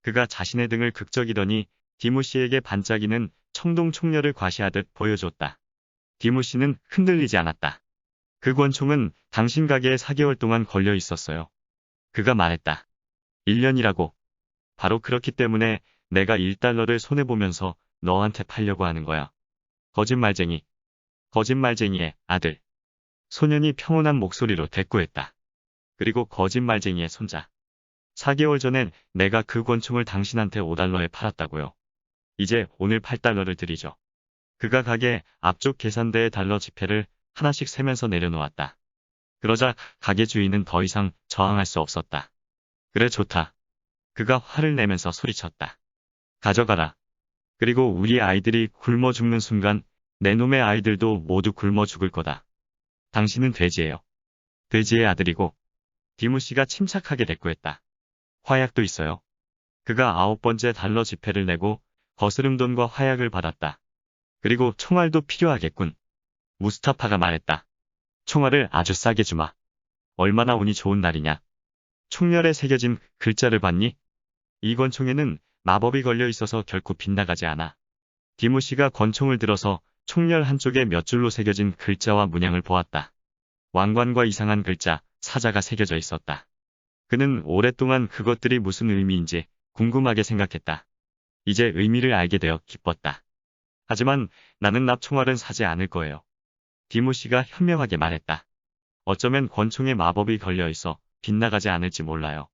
그가 자신의 등을 극적이더니 디무시에게 반짝이는 청동 총열을 과시하듯 보여줬다. 디무시는 흔들리지 않았다. 그 권총은 당신 가게에 4개월 동안 걸려 있었어요. 그가 말했다. 1년이라고. 바로 그렇기 때문에 내가 1달러를 손해보면서 너한테 팔려고 하는 거야. 거짓말쟁이. 거짓말쟁이의 아들. 소년이 평온한 목소리로 대꾸했다. 그리고 거짓말쟁이의 손자. 4개월 전엔 내가 그 권총을 당신한테 5달러에 팔았다고요. 이제 오늘 8달러를 드리죠. 그가 가게 앞쪽 계산대에 달러 지폐를 하나씩 세면서 내려놓았다. 그러자 가게 주인은 더 이상 저항할 수 없었다. 그래 좋다. 그가 화를 내면서 소리쳤다. 가져가라. 그리고 우리 아이들이 굶어 죽는 순간 내 놈의 아이들도 모두 굶어 죽을 거다. 당신은 돼지예요. 돼지의 아들이고. 디무시가 침착하게 대꾸했다. 화약도 있어요. 그가 9번째 달러 지폐를 내고 거스름돈과 화약을 받았다. 그리고 총알도 필요하겠군. 무스타파가 말했다. 총알을 아주 싸게 주마. 얼마나 운이 좋은 날이냐. 총열에 새겨진 글자를 봤니? 이 권총에는 마법이 걸려 있어서 결코 빗나가지 않아. 디무시가 권총을 들어서 총열 한쪽에 몇 줄로 새겨진 글자와 문양을 보았다. 왕관과 이상한 글자, 사자가 새겨져 있었다. 그는 오랫동안 그것들이 무슨 의미인지 궁금하게 생각했다. 이제 의미를 알게 되어 기뻤다. 하지만 나는 납총알은 사지 않을 거예요. 디무시가 현명하게 말했다. 어쩌면 권총에 마법이 걸려 있어 빗나가지 않을지 몰라요.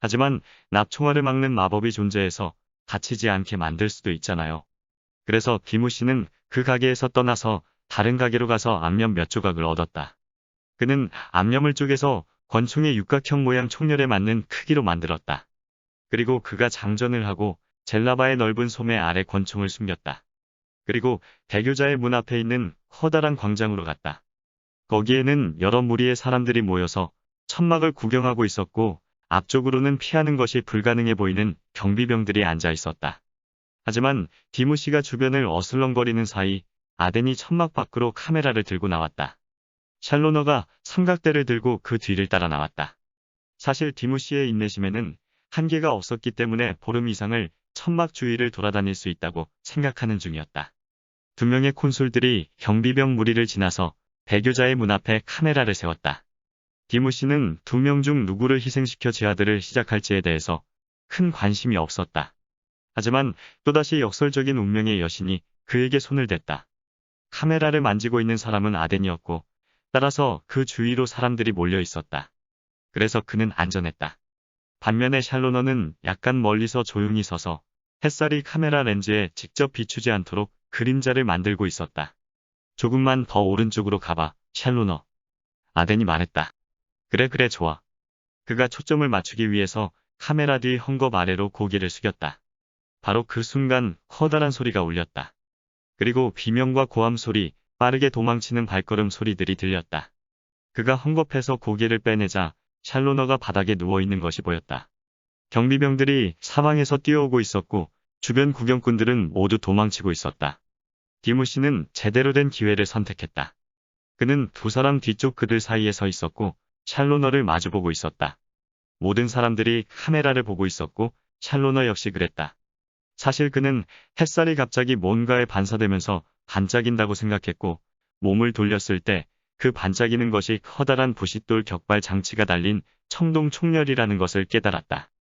하지만 납총알을 막는 마법이 존재해서 다치지 않게 만들 수도 있잖아요. 그래서 디무 씨는 그 가게에서 떠나서 다른 가게로 가서 암염 몇 조각을 얻었다. 그는 암염을 쪼개서 권총의 육각형 모양 총열에 맞는 크기로 만들었다. 그리고 그가 장전을 하고 젤라바의 넓은 소매 아래 권총을 숨겼다. 그리고 배교자의 문 앞에 있는 커다란 광장으로 갔다. 거기에는 여러 무리의 사람들이 모여서 천막을 구경하고 있었고 앞쪽으로는 피하는 것이 불가능해 보이는 경비병들이 앉아 있었다. 하지만 디무 씨가 주변을 어슬렁거리는 사이 아덴이 천막 밖으로 카메라를 들고 나왔다. 샬로너가 삼각대를 들고 그 뒤를 따라 나왔다. 사실 디무 씨의 인내심에는 한계가 없었기 때문에 보름 이상을 천막 주위를 돌아다닐 수 있다고 생각하는 중이었다. 두 명의 콘솔들이 경비병 무리를 지나서 배교자의 문 앞에 카메라를 세웠다. 디무 씨는 두 명 중 누구를 희생시켜 제하들을 시작할지에 대해서 큰 관심이 없었다. 하지만 또다시 역설적인 운명의 여신이 그에게 손을 댔다. 카메라를 만지고 있는 사람은 아덴이었고 따라서 그 주위로 사람들이 몰려 있었다. 그래서 그는 안전했다. 반면에 샬로너는 약간 멀리서 조용히 서서 햇살이 카메라 렌즈에 직접 비추지 않도록 그림자를 만들고 있었다. 조금만 더 오른쪽으로 가봐, 샬로너. 아덴이 말했다. 그래 좋아. 그가 초점을 맞추기 위해서 카메라 뒤 헝겊 아래로 고개를 숙였다. 바로 그 순간 커다란 소리가 울렸다. 그리고 비명과 고함 소리, 빠르게 도망치는 발걸음 소리들이 들렸다. 그가 헝겊에서 고개를 빼내자 샬로너가 바닥에 누워있는 것이 보였다. 경비병들이 사방에서 뛰어오고 있었고 주변 구경꾼들은 모두 도망치고 있었다. 디무 씨는 제대로 된 기회를 선택했다. 그는 두 사람 뒤쪽 그들 사이에 서 있었고 샬로너를 마주보고 있었다. 모든 사람들이 카메라를 보고 있었고 샬로너 역시 그랬다. 사실 그는 햇살이 갑자기 뭔가에 반사되면서 반짝인다고 생각했고 몸을 돌렸을 때 그 반짝이는 것이 커다란 부싯돌 격발 장치가 달린 청동 총열이라는 것을 깨달았다.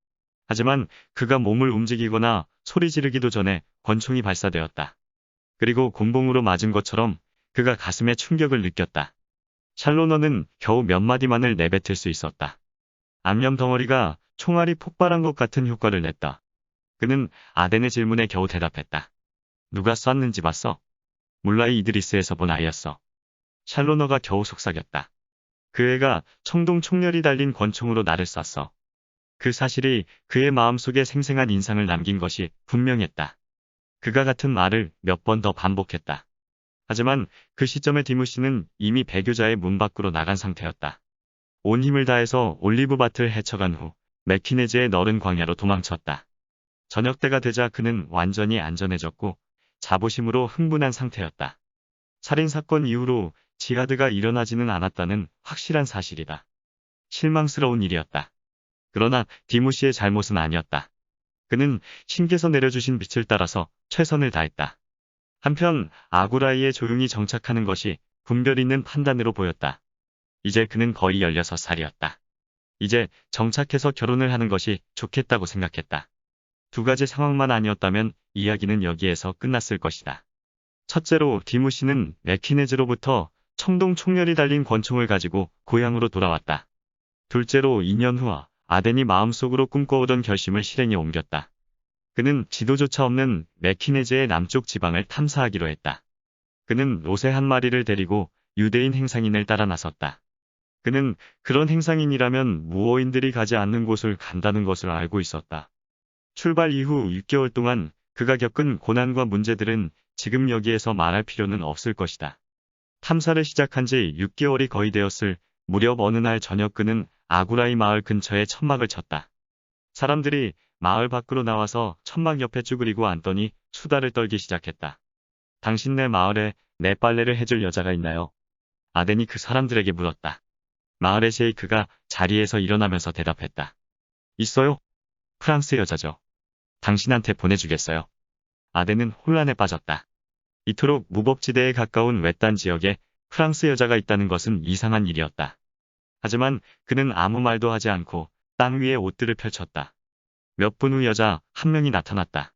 하지만 그가 몸을 움직이거나 소리 지르기도 전에 권총이 발사되었다. 그리고 곤봉으로 맞은 것처럼 그가 가슴에 충격을 느꼈다. 샬로너는 겨우 몇 마디만을 내뱉을 수 있었다. 암염 덩어리가 총알이 폭발한 것 같은 효과를 냈다. 그는 아덴의 질문에 겨우 대답했다. 누가 쐈는지 봤어? 물라이 이드리스에서 본 아이였어. 샬로너가 겨우 속삭였다. 그 애가 청동 총열이 달린 권총으로 나를 쐈어. 그 사실이 그의 마음속에 생생한 인상을 남긴 것이 분명했다. 그가 같은 말을 몇 번 더 반복했다. 하지만 그 시점에 디무 씨는 이미 배교자의 문 밖으로 나간 상태였다. 온 힘을 다해서 올리브밭을 헤쳐간 후 맥키네즈의 너른 광야로 도망쳤다. 저녁 때가 되자 그는 완전히 안전해졌고 자부심으로 흥분한 상태였다. 살인사건 이후로 지하드가 일어나지는 않았다는 확실한 사실이다. 실망스러운 일이었다. 그러나 디무 씨의 잘못은 아니었다. 그는 신께서 내려주신 빛을 따라서 최선을 다했다. 한편 아구라이에 조용히 정착하는 것이 분별 있는 판단으로 보였다. 이제 그는 거의 16살이었다. 이제 정착해서 결혼을 하는 것이 좋겠다고 생각했다. 두 가지 상황만 아니었다면 이야기는 여기에서 끝났을 것이다. 첫째로 디무 씨는 맥키네즈로부터 청동 총열이 달린 권총을 가지고 고향으로 돌아왔다. 둘째로 2년 후 아덴이 마음속으로 꿈꿔오던 결심을 실행에 옮겼다. 그는 지도조차 없는 맥키네즈의 남쪽 지방을 탐사하기로 했다. 그는 롯의 한 마리를 데리고 유대인 행상인을 따라 나섰다. 그는 그런 행상인이라면 무어인들이 가지 않는 곳을 간다는 것을 알고 있었다. 출발 이후 6개월 동안 그가 겪은 고난과 문제들은 지금 여기에서 말할 필요는 없을 것이다. 탐사를 시작한 지 6개월이 거의 되었을 무렵 어느 날 저녁 그는 아구라이 마을 근처에 천막을 쳤다. 사람들이 마을 밖으로 나와서 천막 옆에 쭈그리고 앉더니 수다를 떨기 시작했다. 당신네 마을에 내 빨래를 해줄 여자가 있나요? 아덴이 그 사람들에게 물었다. 마을의 셰이크가 자리에서 일어나면서 대답했다. 있어요. 프랑스 여자죠. 당신한테 보내주겠어요. 아덴은 혼란에 빠졌다. 이토록 무법지대에 가까운 외딴 지역에 프랑스 여자가 있다는 것은 이상한 일이었다. 하지만 그는 아무 말도 하지 않고 땅 위에 옷들을 펼쳤다. 몇 분 후 여자 한 명이 나타났다.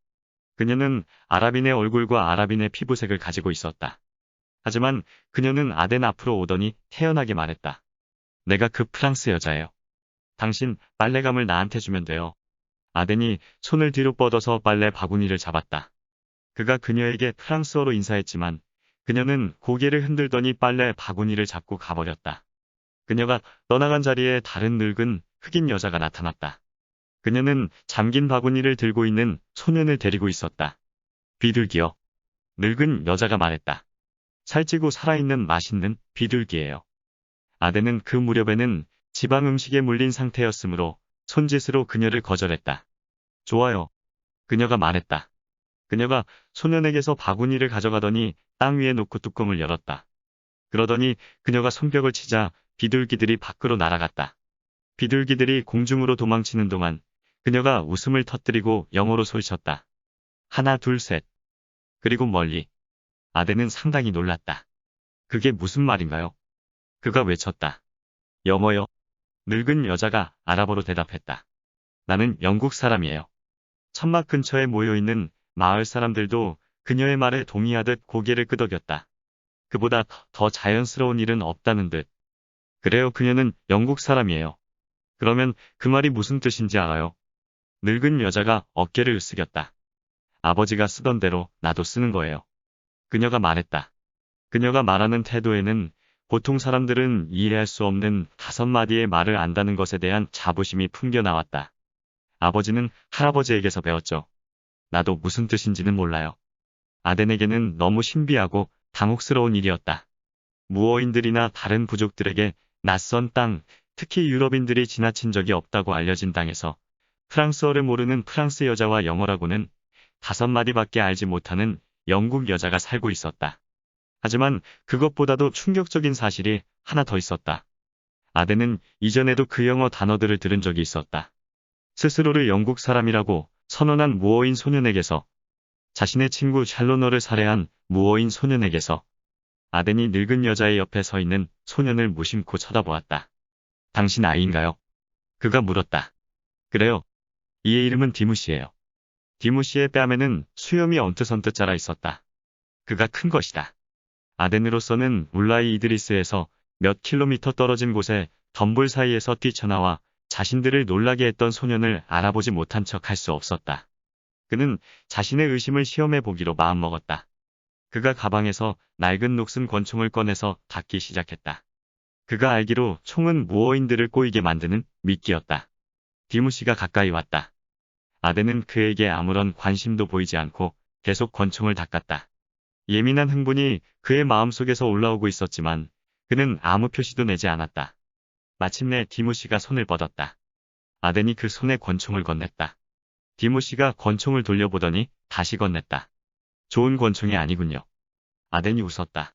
그녀는 아랍인의 얼굴과 아랍인의 피부색을 가지고 있었다. 하지만 그녀는 아덴 앞으로 오더니 태연하게 말했다. 내가 그 프랑스 여자예요. 당신 빨래감을 나한테 주면 돼요. 아덴이 손을 뒤로 뻗어서 빨래 바구니를 잡았다. 그가 그녀에게 프랑스어로 인사했지만 그녀는 고개를 흔들더니 빨래 바구니를 잡고 가버렸다. 그녀가 떠나간 자리에 다른 늙은 흑인 여자가 나타났다. 그녀는 잠긴 바구니를 들고 있는 소년을 데리고 있었다. 비둘기요. 늙은 여자가 말했다. 살찌고 살아있는 맛있는 비둘기예요. 아덴은 그 무렵에는 지방 음식에 물린 상태였으므로 손짓으로 그녀를 거절했다. 좋아요. 그녀가 말했다. 그녀가 소년에게서 바구니를 가져가더니 땅 위에 놓고 뚜껑을 열었다. 그러더니 그녀가 손뼉을 치자 비둘기들이 밖으로 날아갔다. 비둘기들이 공중으로 도망치는 동안 그녀가 웃음을 터뜨리고 영어로 소리쳤다. 하나 둘 셋. 그리고 멀리. 아덴은 상당히 놀랐다. 그게 무슨 말인가요? 그가 외쳤다. 영어요. 늙은 여자가 아랍어로 대답했다. 나는 영국 사람이에요. 천막 근처에 모여있는 마을 사람들도 그녀의 말에 동의하듯 고개를 끄덕였다. 그보다 더 자연스러운 일은 없다는 듯. 그래요, 그녀는 영국 사람이에요. 그러면 그 말이 무슨 뜻인지 알아요? 늙은 여자가 어깨를 으쓱였다. 아버지가 쓰던 대로 나도 쓰는 거예요. 그녀가 말했다. 그녀가 말하는 태도에는 보통 사람들은 이해할 수 없는 5마디의 말을 안다는 것에 대한 자부심이 풍겨나왔다. 아버지는 할아버지에게서 배웠죠. 나도 무슨 뜻인지는 몰라요. 아덴에게는 너무 신비하고 당혹스러운 일이었다. 무어인들이나 다른 부족들에게 낯선 땅, 특히 유럽인들이 지나친 적이 없다고 알려진 땅에서 프랑스어를 모르는 프랑스 여자와 영어라고는 5마디밖에 알지 못하는 영국 여자가 살고 있었다. 하지만 그것보다도 충격적인 사실이 하나 더 있었다. 아덴은 이전에도 그 영어 단어들을 들은 적이 있었다. 스스로를 영국 사람이라고 선언한 무어인 소년에게서, 자신의 친구 샬로너를 살해한 무어인 소년에게서. 아덴이 늙은 여자의 옆에 서 있는 소년을 무심코 쳐다보았다. 당신 아이인가요? 그가 물었다. 그래요. 이의 이름은 디무시예요. 디무시의 뺨에는 수염이 언뜻언뜻 자라 있었다. 그가 큰 것이다. 아덴으로서는 울라이 이드리스에서 몇 킬로미터 떨어진 곳에 덤불 사이에서 뛰쳐나와 자신들을 놀라게 했던 소년을 알아보지 못한 척 할 수 없었다. 그는 자신의 의심을 시험해 보기로 마음먹었다. 그가 가방에서 낡은 녹슨 권총을 꺼내서 닫기 시작했다. 그가 알기로 총은 무어인들을 꼬이게 만드는 미끼였다. 디무시가 가까이 왔다. 아덴은 그에게 아무런 관심도 보이지 않고 계속 권총을 닦았다. 예민한 흥분이 그의 마음속에서 올라오고 있었지만 그는 아무 표시도 내지 않았다. 마침내 디무시가 손을 뻗었다. 아덴이 그 손에 권총을 건넸다. 디무시가 권총을 돌려보더니 다시 건넸다. 좋은 권총이 아니군요. 아덴이 웃었다.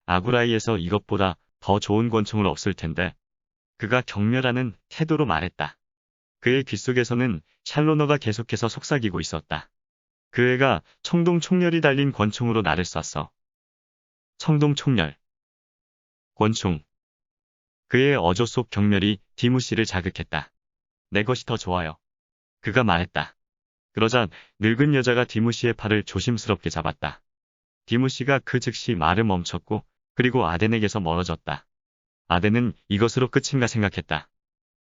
아구라이에서 이것보다 더 좋은 권총은 없을 텐데. 그가 경멸하는 태도로 말했다. 그의 귓속에서는 샬로너가 계속해서 속삭이고 있었다. 그 애가 청동총렬이 달린 권총으로 나를 쐈어. 청동총렬. 권총. 그의 어조 속 경멸이 디무시를 자극했다. 내 것이 더 좋아요. 그가 말했다. 그러자 늙은 여자가 디무시의 팔을 조심스럽게 잡았다. 디무시가 그 즉시 말을 멈췄고 그리고 아덴에게서 멀어졌다. 아덴은 이것으로 끝인가 생각했다.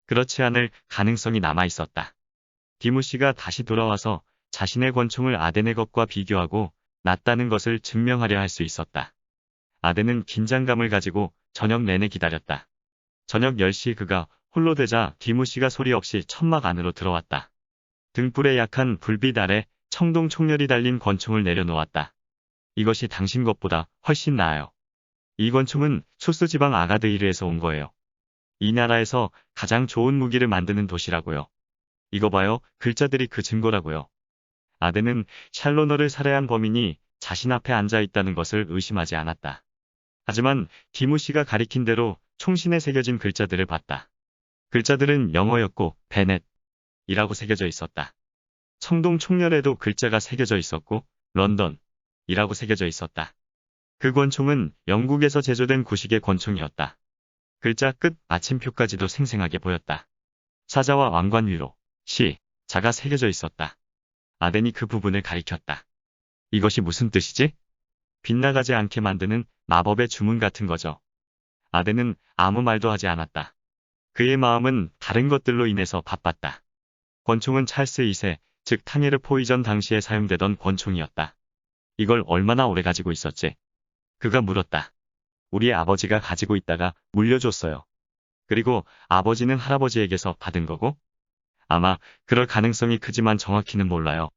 그렇지 않을 가능성이 남아있었다. 디무시가 다시 돌아와서 자신의 권총을 아덴의 것과 비교하고 낫다는 것을 증명하려 할 수 있었다. 아덴은 긴장감을 가지고 저녁 내내 기다렸다. 저녁 10시 그가 홀로 되자 디무시가 소리 없이 천막 안으로 들어왔다. 등불에 약한 불빛 아래 청동총렬이 달린 권총을 내려놓았다. 이것이 당신 것보다 훨씬 나아요. 이 권총은 소스지방 아가드이르에서 온 거예요. 이 나라에서 가장 좋은 무기를 만드는 도시라고요. 이거 봐요. 글자들이 그 증거라고요. 아덴은 샬로너를 살해한 범인이 자신 앞에 앉아 있다는 것을 의심하지 않았다. 하지만 디무시가 가리킨 대로 총신에 새겨진 글자들을 봤다. 글자들은 영어였고 베넷이라고 새겨져 있었다. 청동총렬에도 글자가 새겨져 있었고 런던이라고 새겨져 있었다. 그 권총은 영국에서 제조된 구식의 권총이었다. 글자 끝 마침표까지도 생생하게 보였다. 사자와 왕관 위로 시, 자가 새겨져 있었다. 아덴이 그 부분을 가리켰다. 이것이 무슨 뜻이지? 빗나가지 않게 만드는 마법의 주문 같은 거죠. 아덴은 아무 말도 하지 않았다. 그의 마음은 다른 것들로 인해서 바빴다. 권총은 찰스 2세, 즉 탕헤르 포이전 당시에 사용되던 권총이었다. 이걸 얼마나 오래 가지고 있었지? 그가 물었다. 우리 아버지가 가지고 있다가 물려줬어요. 그리고 아버지는 할아버지에게서 받은 거고? 아마 그럴 가능성이 크지만 정확히는 몰라요.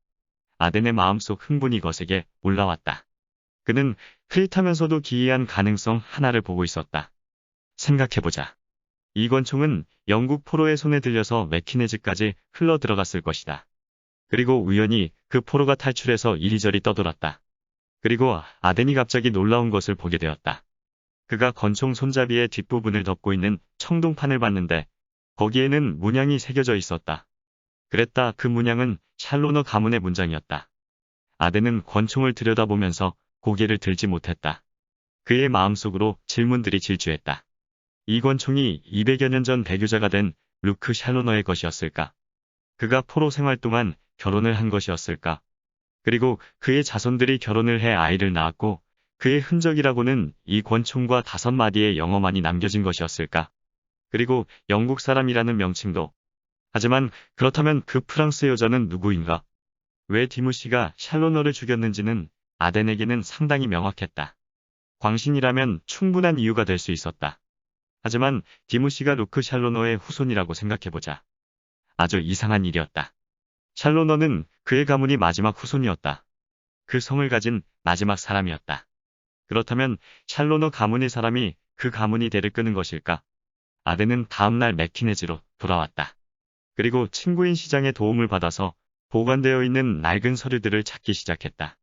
아덴의 마음속 흥분이 거세게 올라왔다. 그는 흐릿하면서도 기이한 가능성 하나를 보고 있었다. 생각해보자. 이 권총은 영국 포로의 손에 들려서 매키네즈까지 흘러 들어갔을 것이다. 그리고 우연히 그 포로가 탈출해서 이리저리 떠돌았다. 그리고 아덴이 갑자기 놀라운 것을 보게 되었다. 그가 권총 손잡이의 뒷부분을 덮고 있는 청동판을 봤는데 거기에는 문양이 새겨져 있었다. 그랬다. 그 문양은 샬로너 가문의 문장이었다. 아덴은 권총을 들여다보면서 고개를 들지 못했다. 그의 마음속으로 질문들이 질주했다. 이 권총이 200여 년 전 배교자가 된 루크 샬로너의 것이었을까? 그가 포로 생활 동안 결혼을 한 것이었을까? 그리고 그의 자손들이 결혼을 해 아이를 낳았고 그의 흔적이라고는 이 권총과 5마디의 영어만이 남겨진 것이었을까? 그리고 영국 사람이라는 명칭도. 하지만 그렇다면 그 프랑스 여자는 누구인가? 왜 디무시가 샬로너를 죽였는지는 아덴에게는 상당히 명확했다. 광신이라면 충분한 이유가 될 수 있었다. 하지만 디무시가 루크 샬로너의 후손이라고 생각해보자. 아주 이상한 일이었다. 샬로너는 그의 가문이 마지막 후손이었다. 그 성을 가진 마지막 사람이었다. 그렇다면 샬로너 가문의 사람이 그 가문이 대를 끄는 것일까? 아덴은 다음날 매키네즈로 돌아왔다. 그리고 친구인 시장의 도움을 받아서 보관되어 있는 낡은 서류들을 찾기 시작했다.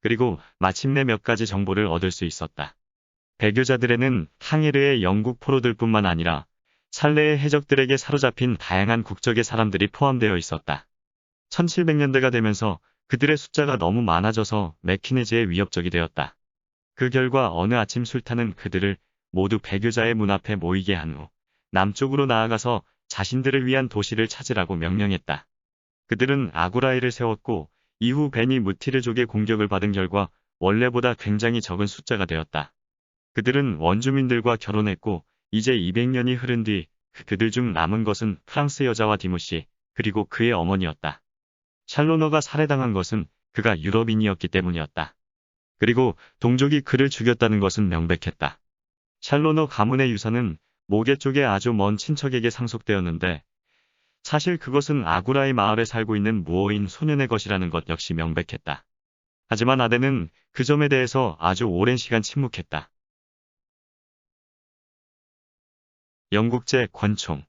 그리고 마침내 몇 가지 정보를 얻을 수 있었다. 배교자들에는 탕헤르의 영국 포로들뿐만 아니라 살레의 해적들에게 사로잡힌 다양한 국적의 사람들이 포함되어 있었다. 1700년대가 되면서 그들의 숫자가 너무 많아져서 매키네즈에 위협적이 되었다. 그 결과 어느 아침 술탄은 그들을 모두 배교자의 문 앞에 모이게 한 후 남쪽으로 나아가서 자신들을 위한 도시를 찾으라고 명령했다. 그들은 아구라이를 세웠고 이후 베니 무티르족의 공격을 받은 결과 원래보다 굉장히 적은 숫자가 되었다. 그들은 원주민들과 결혼했고 이제 200년이 흐른 뒤 그들 중 남은 것은 프랑스 여자와 디무시 그리고 그의 어머니였다. 샬로너가 살해당한 것은 그가 유럽인이었기 때문이었다. 그리고 동족이 그를 죽였다는 것은 명백했다. 샬로너 가문의 유산은 모계 쪽의 아주 먼 친척에게 상속되었는데 사실 그것은 아구라이 마을에 살고 있는 무어인 소년의 것이라는 것 역시 명백했다. 하지만 아덴은 그 점에 대해서 아주 오랜 시간 침묵했다. 영국제 권총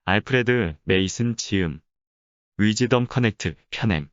알프레드 메이슨 지음 위즈덤 커넥트 편엠